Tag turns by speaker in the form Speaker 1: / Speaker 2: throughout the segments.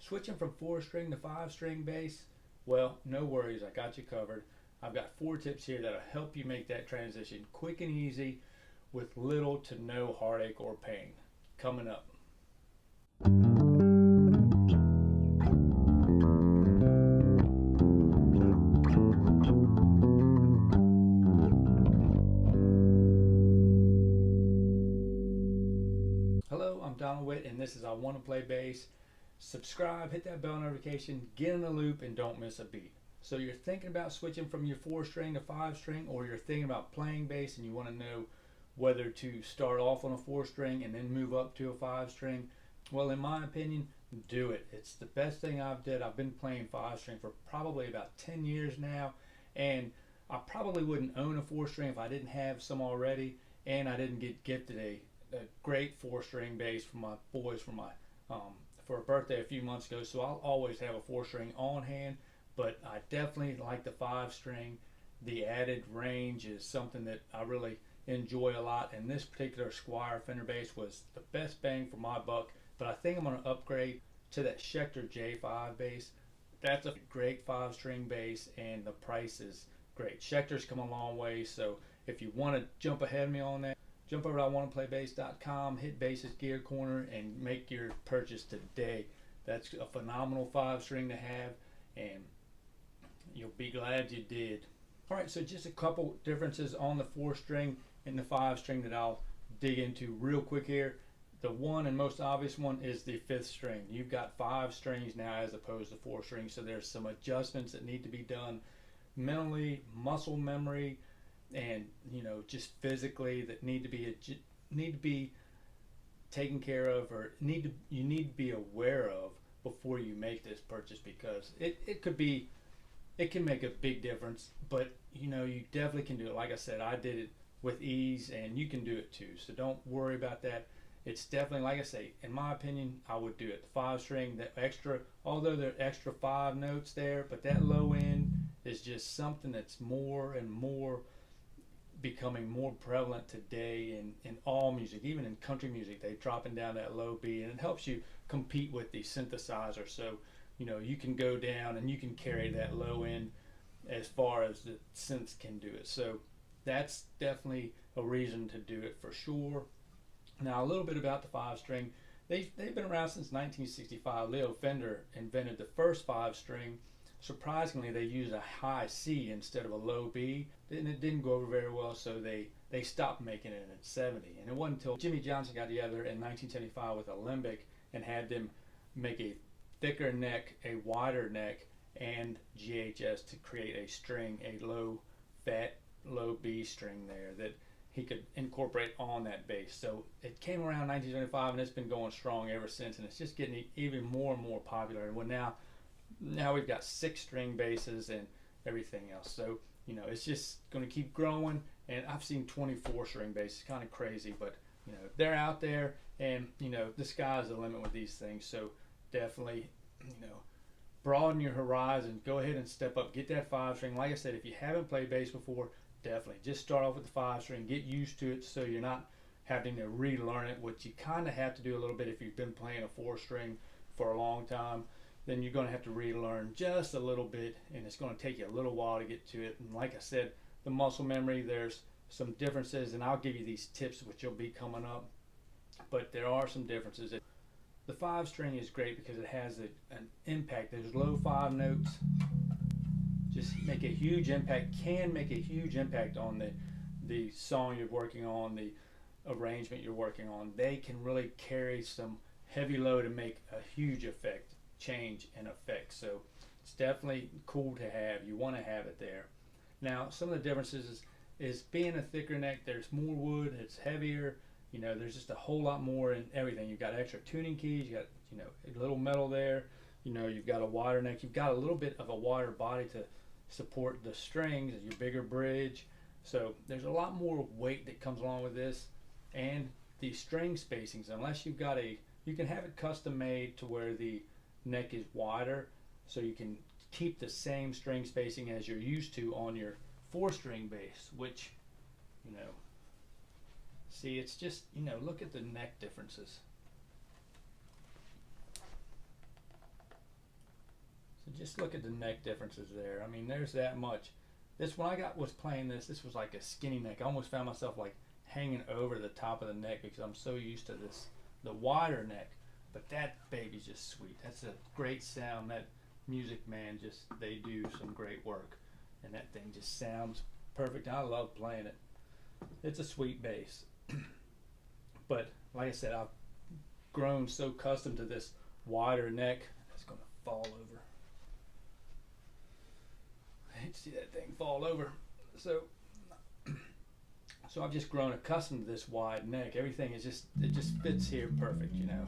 Speaker 1: Switching from 4 string to 5 string bass, well, no worries, I got you covered. I've got 4 tips here that'll help you make that transition quick and easy with little to no heartache or pain. Coming up. Hello, I'm Donald Witt, and this is I Want to Play Bass. Subscribe, hit that bell notification, get in the loop, and don't miss a beat. So you're thinking about switching from your 4 string to 5 string, or you're thinking about playing bass and you want to know whether to start off on a 4 string and then move up to a 5 string. Well, in my opinion, do it. It's the best thing I've did. I've been playing 5 string for probably about 10 years now, and I probably wouldn't own a 4 string if I didn't have some already, and I didn't get gifted a great 4 string bass from my boys for a birthday a few months ago. So I'll always have a 4 string on hand, but I definitely like the 5 string. The added range is something that I really enjoy a lot, and this particular Squier Fender bass was the best bang for my buck. But I think I'm going to upgrade to that Schecter J5 bass. That's a great 5 string bass, and the price is great. Schecter's come a long way, so if you want to jump ahead of me on that, jump over to iwanttoPlayBass.com, hit Bass's Gear Corner, and make your purchase today. That's a phenomenal 5 string to have, and you'll be glad you did. Alright, so just a couple differences on the 4 string and the 5 string that I'll dig into real quick here. The one and most obvious one is the 5th string. You've got 5 strings now as opposed to 4 strings, so there's some adjustments that need to be done mentally, muscle memory, and just physically that need to be taken care of, or you need to be aware of before you make this purchase, because it can make a big difference. But you definitely can do it. Like I said, I did it with ease, and you can do it too, so don't worry about that. It's definitely, like I say, in my opinion, I would do it. The 5 string, that extra, although there are extra 5 notes there, but that low end is just something that's more and more becoming more prevalent today in all music. Even in country music, they're dropping down that low B, and it helps you compete with the synthesizer. So you can go down and you can carry that low end as far as the synths can do it. So that's definitely a reason to do it for sure. Now, a little bit about the 5 string. They've been around since 1965. Leo Fender invented the first 5 string. Surprisingly, they used a high C instead of a low B, and it didn't go over very well, so they stopped making it in '70. And it wasn't until Jimmy Johnson got together in 1975 with Alembic and had them make a thicker neck, a wider neck, and GHS to create a string, a low fat, low B string there that he could incorporate on that bass. So it came around 1975, and it's been going strong ever since, and it's just getting even more and more popular. And now we've got 6 string basses and everything else. So it's just going to keep growing, and I've seen 24 string basses. Kind of crazy, but they're out there, and the sky's the limit with these things. So definitely broaden your horizon. Go ahead and step up, get that 5 string. Like I said, if you haven't played bass before, definitely just start off with the 5 string, get used to it, so you're not having to relearn it, which you kind of have to do a little bit if you've been playing a 4 string for a long time. Then you're going to have to relearn just a little bit, and it's going to take you a little while to get to it. And like I said, the muscle memory, there's some differences, and I'll give you these tips which will be coming up, but there are some differences. The 5 string is great because it has an impact. There's low 5 notes, just make a huge impact, can make a huge impact on the song you're working on, the arrangement you're working on. They can really carry some heavy load and make a huge change in effect. So it's definitely cool to have. You want to have it there. Now, some of the differences is being a thicker neck, there's more wood, it's heavier, there's just a whole lot more in everything. You've got extra tuning keys, you got a little metal there, you've got a wider neck, you've got a little bit of a wider body to support the strings, your bigger bridge. So there's a lot more weight that comes along with this. And the string spacings, unless you've got you can have it custom made to where the neck is wider, so you can keep the same string spacing as you're used to on your 4 string bass, which see, it's just look at the neck differences. just look at the neck differences there. I mean, there's that much. This when I was playing this was like a skinny neck. I almost found myself like hanging over the top of the neck because I'm so used to the wider neck. But that baby's just sweet. That's a great sound. That Music Man, they do some great work, and that thing just sounds perfect. I love playing it. It's a sweet bass. But like I said, I've grown so accustomed to this wider neck. It's gonna fall over. I hate to see that thing fall over. So I've just grown accustomed to this wide neck. Everything is it just fits here perfect, you know.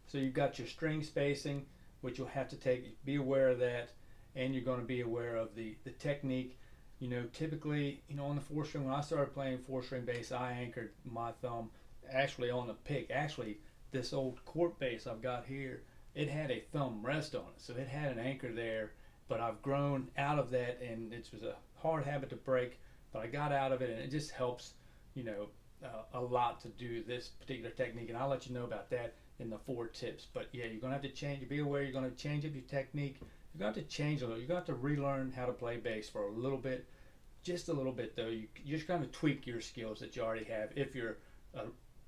Speaker 1: So you've got your string spacing, which you'll have to be aware of that, and you're going to be aware of the technique. You know, typically, you know, on the 4-string, when I started playing 4-string bass, I anchored my thumb actually on the pick. Actually, this old court bass I've got here, it had a thumb rest on it, so it had an anchor there. But I've grown out of that, and it was a hard habit to break. But I got out of it, and it just helps, you know, a lot to do this particular technique. And I'll let you know about that in the 4 tips. But yeah, you're gonna have to change. Be aware, you're gonna change up your technique. You're gonna have to change a little. You're gonna have to relearn how to play bass for a little bit, just a little bit though. You're just gonna tweak your skills that you already have if you're a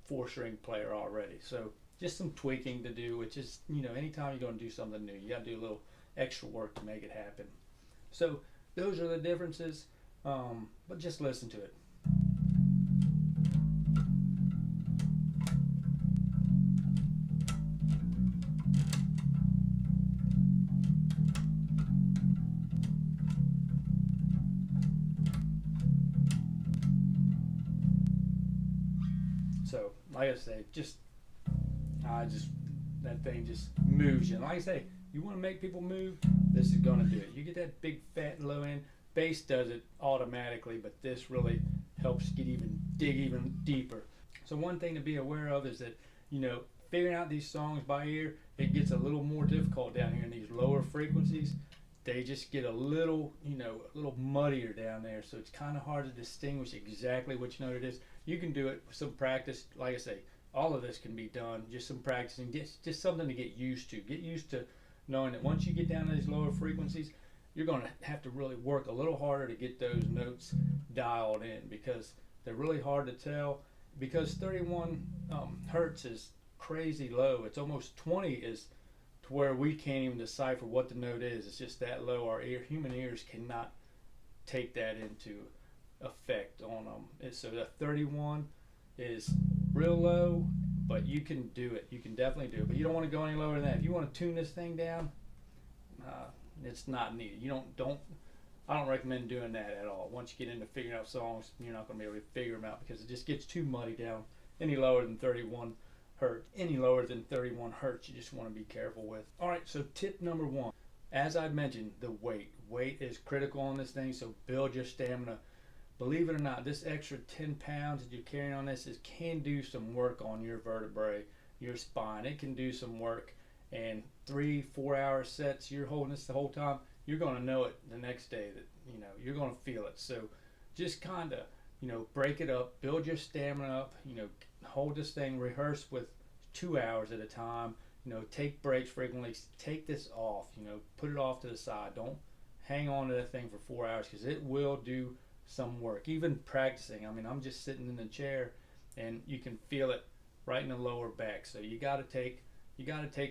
Speaker 1: 4-string player already. So just some tweaking to do, which is, you know, anytime you're gonna do something new, you gotta do a little extra work to make it happen. So those are the differences, but just listen to it. So like I say, that thing just moves you. And like I say, you want to make people move, this is going to do it. You get that big fat low end. Bass does it automatically, but this really helps dig even deeper. So one thing to be aware of is that, you know, figuring out these songs by ear, it gets a little more difficult down here in these lower frequencies. They just get a little, you know, a little muddier down there, so it's kind of hard to distinguish exactly which note it is. You can do it with some practice. Like I say, all of this can be done, just some practicing, just something to get used to. Get used to knowing that once you get down to these lower frequencies, you're going to have to really work a little harder to get those notes dialed in, because they're really hard to tell. Because 31 hertz is crazy low. It's almost 20 is to where we can't even decipher what the note is. It's just that low. Our human ears cannot take that into effect on them. So the 31 is real low, but you can do it. You can definitely do it, but you don't want to go any lower than that. If you want to tune this thing down, it's not needed. I don't recommend doing that at all. Once you get into figuring out songs, you're not going to be able to figure them out, because it just gets too muddy down any lower than 31 hertz. Any lower than 31 hertz, you just want to be careful with. All right, so tip number 1, as I mentioned, the weight. Weight is critical on this thing, so build your stamina. Believe it or not, this extra 10 pounds that you're carrying on this can do some work on your vertebrae, your spine. It can do some work. And 3-4 hour sets, you're holding this the whole time, you're going to know it the next day, that, you know, you're going to feel it. So just kind of, you know, break it up, build your stamina up, you know, hold this thing, rehearse with 2 hours at a time, you know, take breaks frequently, take this off, you know, put it off to the side. Don't hang on to that thing for 4 hours, because it will do some work. Even practicing, I mean, I'm just sitting in the chair and you can feel it right in the lower back. So you got to take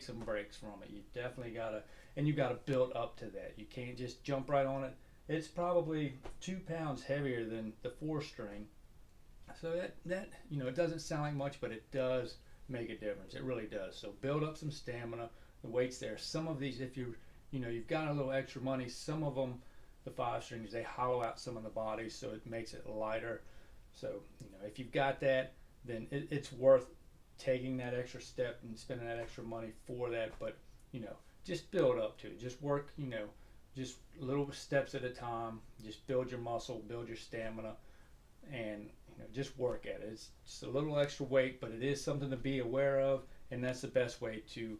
Speaker 1: some breaks from it. You definitely got to, and you got to build up to that. You can't just jump right on it. It's probably 2 pounds heavier than the 4-string. So that you know, it doesn't sound like much, but it does make a difference. It really does. So build up some stamina. The weight's there. Some of these, if you've got a little extra money, some of them, the 5-strings, they hollow out some of the body, so it makes it lighter. So, you know, if you've got that, then it's worth taking that extra step and spending that extra money for that. But, you know, just build up to it. Just work, you know, just little steps at a time. Just build your muscle, build your stamina, and, you know, just work at it. It's just a little extra weight, but it is something to be aware of, and that's the best way to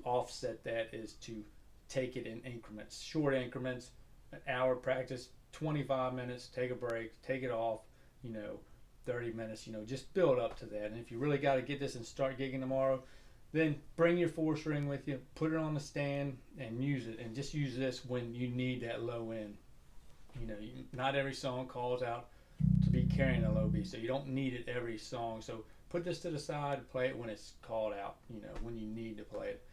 Speaker 1: offset that, is to take it in increments, short increments. An hour practice, 25 minutes, take a break, take it off, you know, 30 minutes, you know, just build up to that. And if you really got to get this and start gigging tomorrow, Then bring your 4-string with you, put it on the stand and use it, and just use this when you need that low end. You know, not every song calls out to be carrying a low B, so you don't need it every song. So put this to the side, play it when it's called out, you know, when you need to play it.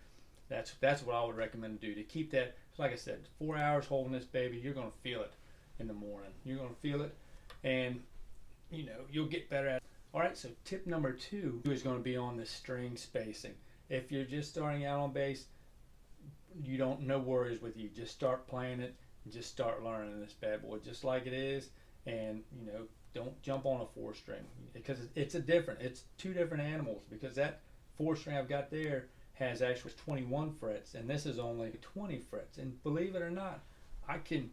Speaker 1: That's what I would recommend to do, to keep that. Like I said, 4 hours holding this baby, you're going to feel it in the morning. You're going to feel it, and you know, you'll get better at it. All right, so tip number 2 is going to be on the string spacing. If you're just starting out on bass, you don't, no worries with you. Just start playing it and just start learning this bad boy just like it is. And you know, don't jump on a 4-string, because it's two different animals, because that 4-string I've got there has actually 21 frets and this is only 20 frets. And believe it or not, I can,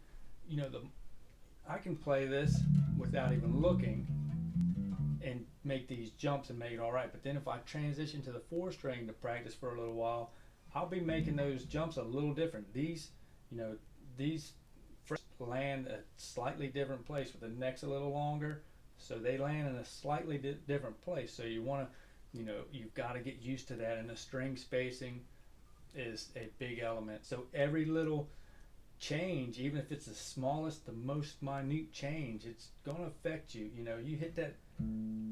Speaker 1: you know, I can play this without even looking and make these jumps and make it all right. But then if I transition to the 4-string to practice for a little while, I'll be making those jumps a little different. These, you know, these frets land a slightly different place with the neck's a little longer, so they land in a slightly different place. So you want to, you know, you've got to get used to that, and the string spacing is a big element. So every little change, even if it's the smallest, the most minute change, it's going to affect you. You know, you hit that,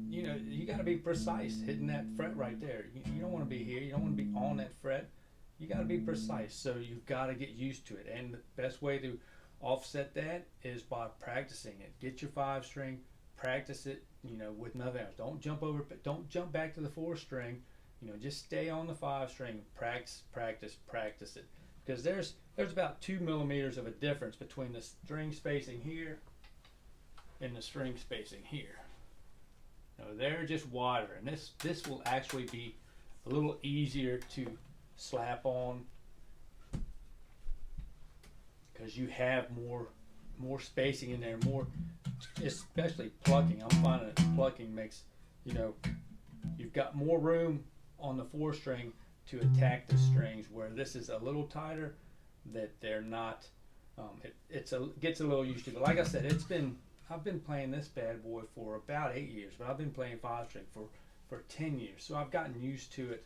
Speaker 1: you know, you got to be precise hitting that fret right there. You don't want to be here, you don't want to be on that fret. You got to be precise, so you've got to get used to it. And the best way to offset that is by practicing it. Get your 5-string, practice it, you know, with nothing else. Don't jump over, don't jump back to the 4-string. You know, just stay on the 5-string. Practice, practice, practice it. Because there's about 2 millimeters of a difference between the string spacing here and the string spacing here. Now they're just wider, and this will actually be a little easier to slap on because you have more spacing in there, more, especially plucking. I'm finding that plucking makes, you know, you've got more room on the 4-string to attack the strings, where this is a little tighter, that they're not, gets a little used to. But like I said, I've been playing this bad boy for about 8 years, but I've been playing 5-string for 10 years, so I've gotten used to it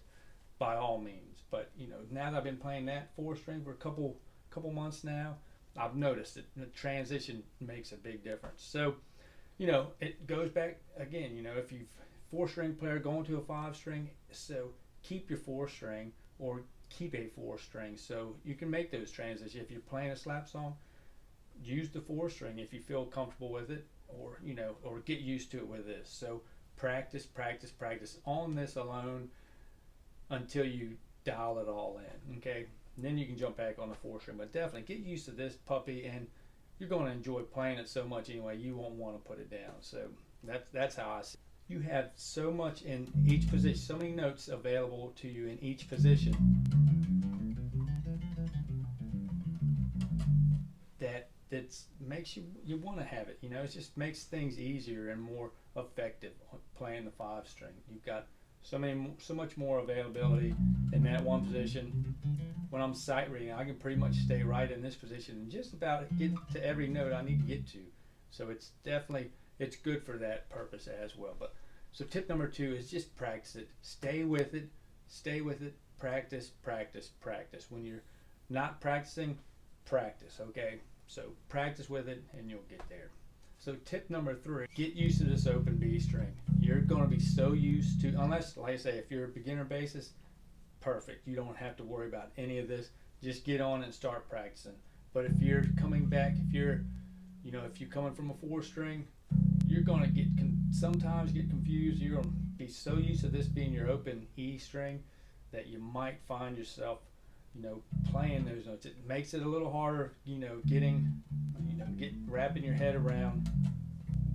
Speaker 1: by all means. But you know, now that I've been playing that 4-string for a couple months now, I've noticed that the transition makes a big difference. So you know, it goes back again, you know, if you've 4-string player going to a 5-string, so keep your 4-string or keep a 4-string so you can make those transitions. If you're playing a slap song, use the 4-string if you feel comfortable with it, or you know, or get used to it with this. So practice, practice, practice on this alone until you dial it all in. Okay, and then you can jump back on the 4-string. But definitely get used to this puppy, and you're going to enjoy playing it so much anyway, you won't want to put it down. So that's how I see it. You have so much in each position, so many notes available to you in each position, that makes you want to have it. You know, it just makes things easier and more effective playing the 5-string. You've got so much more availability in that one position. When I'm sight reading, I can pretty much stay right in this position and just about get to every note I need to get to. So it's definitely, it's good for that purpose as well. But so tip number 2 is just practice it. Stay with it. Stay with it. Practice, practice, practice. When you're not practicing, practice. Okay. So practice with it, and you'll get there. So tip number 3, get used to this open B string. You're going to be so used to, unless, like I say, if you're a beginner bassist, perfect. You don't have to worry about any of this. Just get on and start practicing. But if you're coming back, if you're coming from a 4-string, you're going to sometimes get confused. You're going to be so used to this being your open E string that you might find yourself, you know, playing those notes. It makes it a little harder, you know, wrapping your head around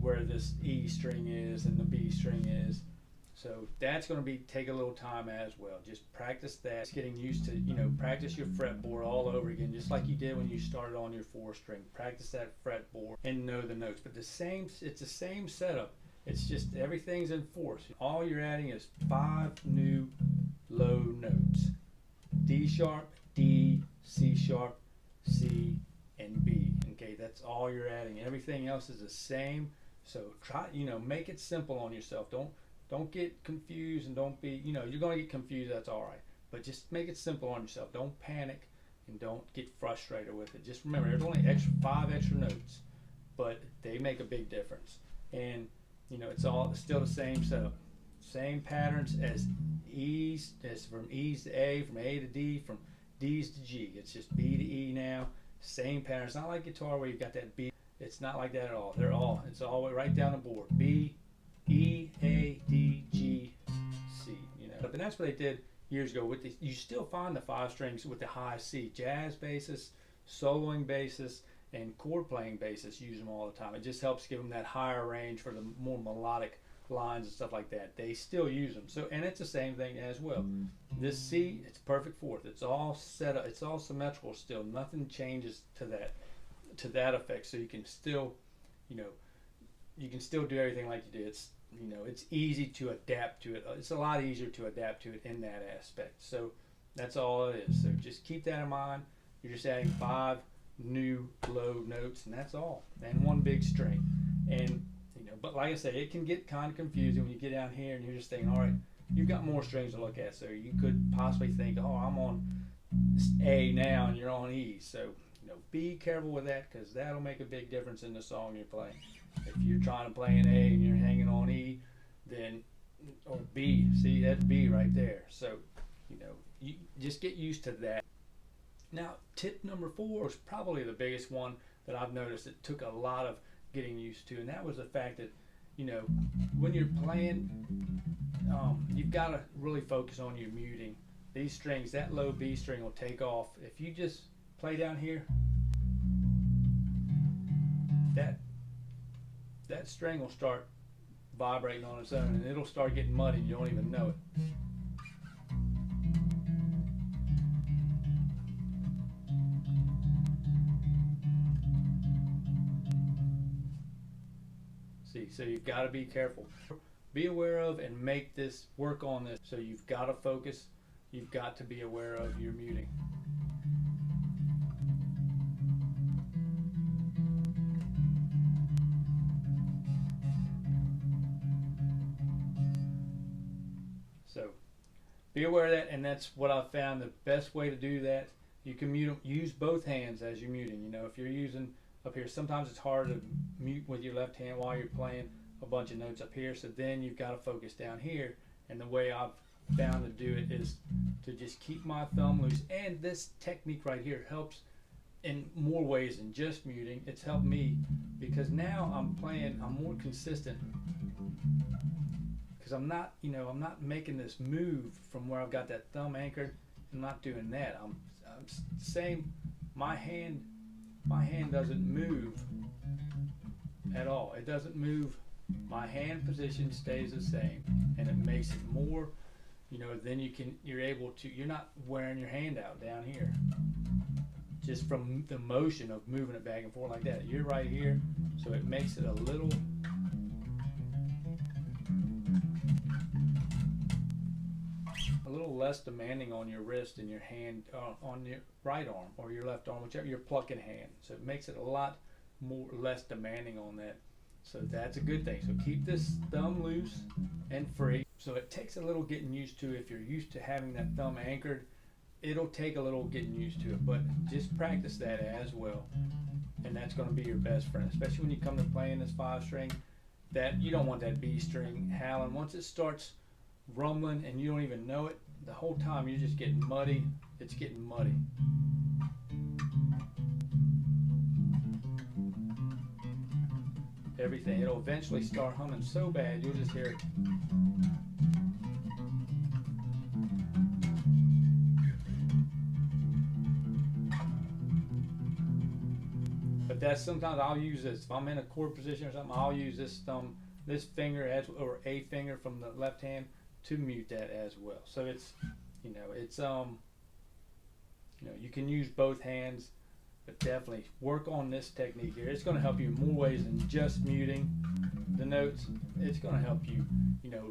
Speaker 1: where this E string is and the B string is. So that's going to take a little time as well. Just practice that. Just getting used to, you know, practice your fretboard all over again, just like you did when you started on your 4-string. Practice that fretboard and know the notes. But it's the same setup. It's just everything's in fourths. All you're adding is 5 new low notes: D sharp, D, C sharp, C, and B. Okay, that's all you're adding. Everything else is the same. So try, you know, make it simple on yourself. Don't don't get confused, and don't be, you're going to get confused, that's all right, but just make it simple on yourself. Don't panic and don't get frustrated with it. Just remember, there's only 5 extra notes, but they make a big difference. And it's still the same setup, same patterns as E's, as from E's to A, from A to D, from D's to G. It's just B to E now. Same pattern. It's not like guitar where you've got that B. It's not like that at all. It's all the way right down the board. B, E, A, D, G, C. And that's what they did years ago. You still find the 5 strings with the high C. Jazz bassists, soloing bassists, and chord playing bassists use them all the time. It just helps give them that higher range for the more melodic lines and stuff like that. They still use them. So, and it's the same thing as well. This C, it's perfect fourth. It's all set up. It's all symmetrical still. Nothing changes to that effect. So you can still, you can still do everything like you did. It's easy to adapt to it. It's a lot easier to adapt to it in that aspect. So that's all it is. So just keep that in mind. You're just adding 5 new low notes, and that's all. And 1 big string. And but like I say, it can get kind of confusing when you get down here and you're just thinking, all right, you've got more strings to look at. So you could possibly think, oh, I'm on A now and you're on E. So be careful with that, because that'll make a big difference in the song you're playing. If you're trying to play an A and you're hanging on E, then, or B, see, that's B right there. So, you just get used to that. Now, tip number 4 is probably the biggest one that I've noticed. It took a lot of getting used to, and that was the fact that, when you're playing, you've got to really focus on your muting. These strings, that low B string will take off. If you just play down here, that string will start vibrating on its own, and it'll start getting muddy. You don't even know it. See, so you've got to be careful. Be aware of and make this work on this. So you've got to focus. You've got to be aware of your muting. So be aware of that, and that's what I've found the best way to do that. You can mute them, use both hands as you're muting. If you're using up here, sometimes it's hard to mute with your left hand while you're playing a bunch of notes up here, so then you've got to focus down here. And the way I've found to do it is to just keep my thumb loose. And this technique right here helps in more ways than just muting. It's helped me because now I'm more consistent, because I'm not making this move from where I've got that thumb anchored. I'm not doing that. I'm same. My hand doesn't move at all. It doesn't move. My hand position stays the same, and it makes it more, then you're not wearing your hand out down here just from the motion of moving it back and forth like that. You're right here, so it makes it a little less demanding on your wrist and your hand, on your right arm or your left arm, whichever you're plucking hand. So it makes it a lot less demanding on that. So that's a good thing. So keep this thumb loose and free. So it takes a little getting used to. If you're used to having that thumb anchored, it'll take a little getting used to it, but just practice that as well. And that's going to be your best friend, especially when you come to playing this 5 string. That you don't want that B string howling. Once it starts rumbling and you don't even know it, the whole time you're just getting muddy. It's getting muddy. Everything. It'll eventually start humming so bad you'll just hear it. But that's sometimes I'll use this. If I'm in a chord position or something, I'll use this thumb, this finger or a finger from the left hand to mute that as well. So it's, you can use both hands, but definitely work on this technique here. It's going to help you in more ways than just muting the notes. It's going to help you,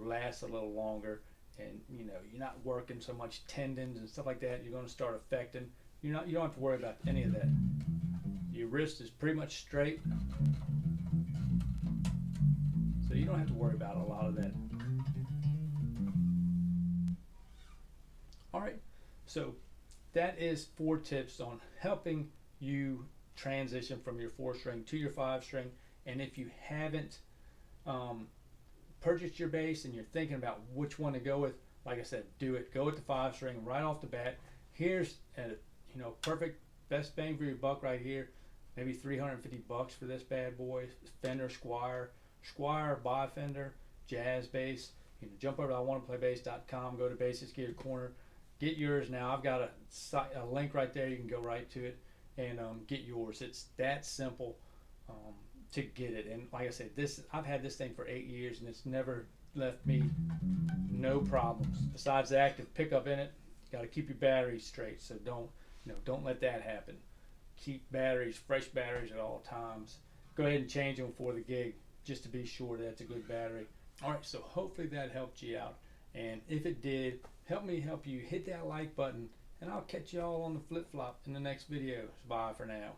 Speaker 1: last a little longer, and you're not working so much tendons and stuff like that. You're going to start affecting. You don't have to worry about any of that. Your wrist is pretty much straight, so you don't have to worry about a lot of that So that is 4 tips on helping you transition from your 4-string to your 5-string. And if you haven't purchased your bass and you're thinking about which one to go with, like I said, do it. Go with the 5-string right off the bat. Here's a perfect best bang for your buck right here. Maybe $350 for this bad boy. Fender Squire buy Fender jazz bass. You can jump over to iwanttoPlayBass.com, go to Bassist Gear Corner, get yours now. I've got a link right there. You can go right to it and get yours. It's that simple to get it. And like I said, I've had this thing for 8 years and it's never left me no problems. Besides the active pickup in it, you got to keep your batteries straight. So don't let that happen. Keep fresh batteries at all times. Go ahead and change them before the gig just to be sure that's a good battery. All right, so hopefully that helped you out. And if it did, help me help you. Hit that like button, and I'll catch you all on the flip-flop in the next video. Bye for now.